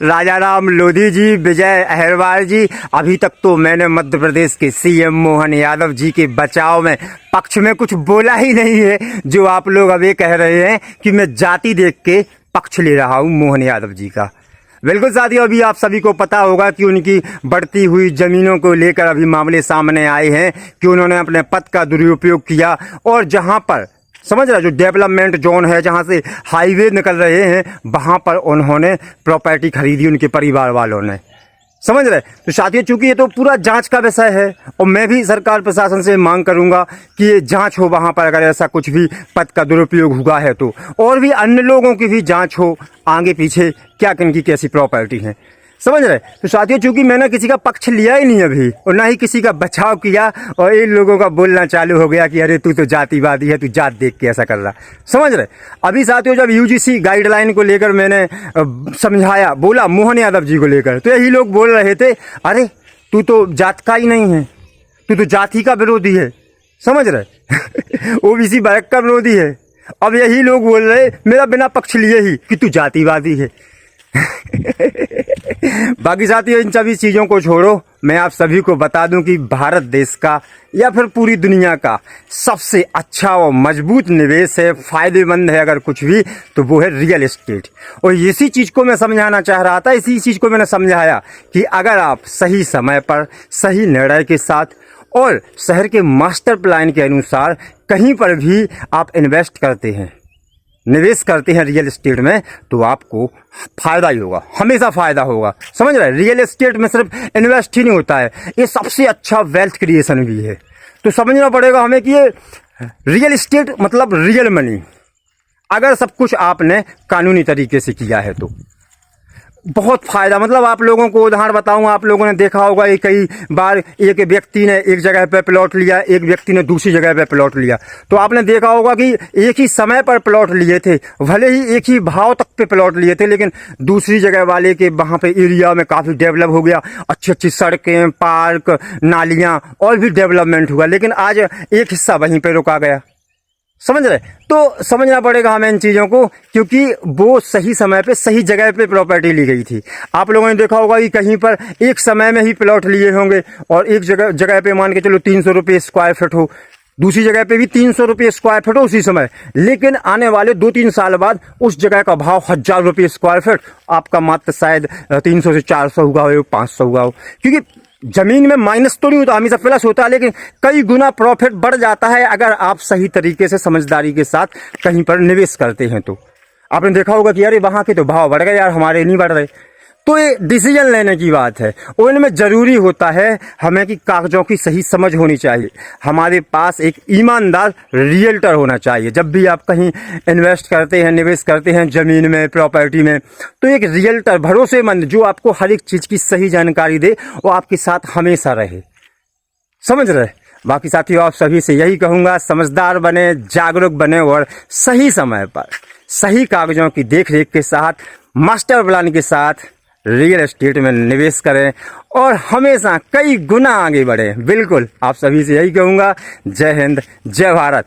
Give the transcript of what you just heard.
राजा राम लोधी जी, विजय अहरवाल जी, अभी तक तो मैंने मध्य प्रदेश के सीएम मोहन यादव जी के बचाव में पक्ष में कुछ बोला ही नहीं है। जो आप लोग अब ये कह रहे हैं कि मैं जाति देख के पक्ष ले रहा हूँ मोहन यादव जी का। बिल्कुल साथियों, अभी आप सभी को पता होगा कि उनकी बढ़ती हुई जमीनों को लेकर अभी मामले सामने आए हैं कि उन्होंने अपने पद का दुरुपयोग किया और जहां पर समझ रहे जो डेवलपमेंट जोन है, जहां से हाईवे निकल रहे हैं, वहां पर उन्होंने प्रॉपर्टी खरीदी उनके परिवार वालों ने। समझ रहे। तो साथियों, चूंकि ये तो पूरा जांच का विषय है और मैं भी सरकार प्रशासन से मांग करूंगा कि ये जांच हो वहां पर, अगर ऐसा कुछ भी पद का दुरुपयोग हुआ है तो, और भी अन्य लोगों की भी जांच हो आगे पीछे क्या किनकी कैसी प्रॉपर्टी है। समझ रहे। तो साथियों, चूंकि मैंने किसी का पक्ष लिया ही नहीं अभी और ना ही किसी का बचाव किया, और इन लोगों का बोलना चालू हो गया कि अरे तू तो जातिवादी है, तू जात देख के ऐसा कर रहा। समझ रहे। अभी साथियों, जब यूजीसी गाइडलाइन को लेकर मैंने समझाया, बोला मोहन यादव जी को लेकर, तो यही लोग बोल रहे थे अरे तू तो जात का ही नहीं है, तू तो जाति का विरोधी है। समझ रहे। ओबीसी वर्ग का विरोधी है। अब यही लोग बोल रहे मेरा बिना पक्ष लिए ही कि तू जातिवादी है। बाकी साथियों, इन सभी चीजों को छोड़ो, मैं आप सभी को बता दूं कि भारत देश का या फिर पूरी दुनिया का सबसे अच्छा और मजबूत निवेश है, फायदेमंद है अगर कुछ भी, तो वो है रियल एस्टेट। और इसी चीज को मैं समझाना चाह रहा था, इसी चीज को मैंने समझाया कि अगर आप सही समय पर सही निर्णय के साथ और शहर के मास्टर प्लान के अनुसार कहीं पर भी आप इन्वेस्ट करते हैं, निवेश करते हैं रियल एस्टेट में, तो आपको फायदा ही होगा, हमेशा फायदा होगा। समझ रहे हैं। रियल एस्टेट में सिर्फ इन्वेस्ट ही नहीं होता है, ये सबसे अच्छा वेल्थ क्रिएशन भी है। तो समझना पड़ेगा हमें कि ये रियल एस्टेट मतलब रियल मनी, अगर सब कुछ आपने कानूनी तरीके से किया है तो बहुत फायदा। मतलब आप लोगों को उदाहरण बताऊं, आप लोगों ने देखा होगा कई बार एक व्यक्ति ने एक जगह पे प्लॉट लिया, एक व्यक्ति ने दूसरी जगह पे प्लॉट लिया, तो आपने देखा होगा कि एक ही समय पर प्लॉट लिए थे, भले ही एक ही भाव तक पे प्लॉट लिए थे, लेकिन दूसरी जगह वाले के वहां पे एरिया में काफी डेवलप हो गया, अच्छी अच्छी सड़कें, पार्क, नालियां और भी डेवलपमेंट हुआ, लेकिन आज एक हिस्सा वहीं पे रुका गया। समझ रहे। तो समझना पड़ेगा हमें इन चीजों को, क्योंकि वो सही समय पे सही जगह पे प्रॉपर्टी ली गई थी। आप लोगों ने देखा होगा कि कहीं पर एक समय में ही प्लॉट लिए होंगे और एक जगह पे मान के चलो 300 रुपये स्क्वायर फीट हो, दूसरी जगह पे भी 300 रुपये स्क्वायर फीट हो उसी समय, लेकिन आने वाले 2-3 साल बाद उस जगह का भाव 1000 रुपये स्क्वायर फीट आपका मात्र शायद 300 से 400 हुआ हो, 500 हुआ हो। क्योंकि जमीन में माइनस तो नहीं होता, हमेशा प्लस होता है, लेकिन कई गुना प्रॉफिट बढ़ जाता है अगर आप सही तरीके से समझदारी के साथ कहीं पर निवेश करते हैं। तो आपने देखा होगा कि अरे वहां के तो भाव बढ़ गए यार, हमारे नहीं बढ़ रहे। तो ये डिसीजन लेने की बात है और इनमें जरूरी होता है हमें कि कागजों की सही समझ होनी चाहिए। हमारे पास एक ईमानदार रियल्टर होना चाहिए। जब भी आप कहीं इन्वेस्ट करते हैं, निवेश करते हैं जमीन में, प्रॉपर्टी में, तो एक रियल्टर भरोसेमंद जो आपको हर एक चीज की सही जानकारी दे और आपके साथ हमेशा रहे। समझ रहे। बाकी साथियों, आप सभी से यही कहूंगा, समझदार बने, जागरूक बने और सही समय पर सही कागजों की देखरेख के साथ, मास्टर प्लान के साथ रियल एस्टेट में निवेश करें और हमेशा कई गुना आगे बढ़े। बिल्कुल आप सभी से यही कहूंगा। जय हिंद, जय भारत।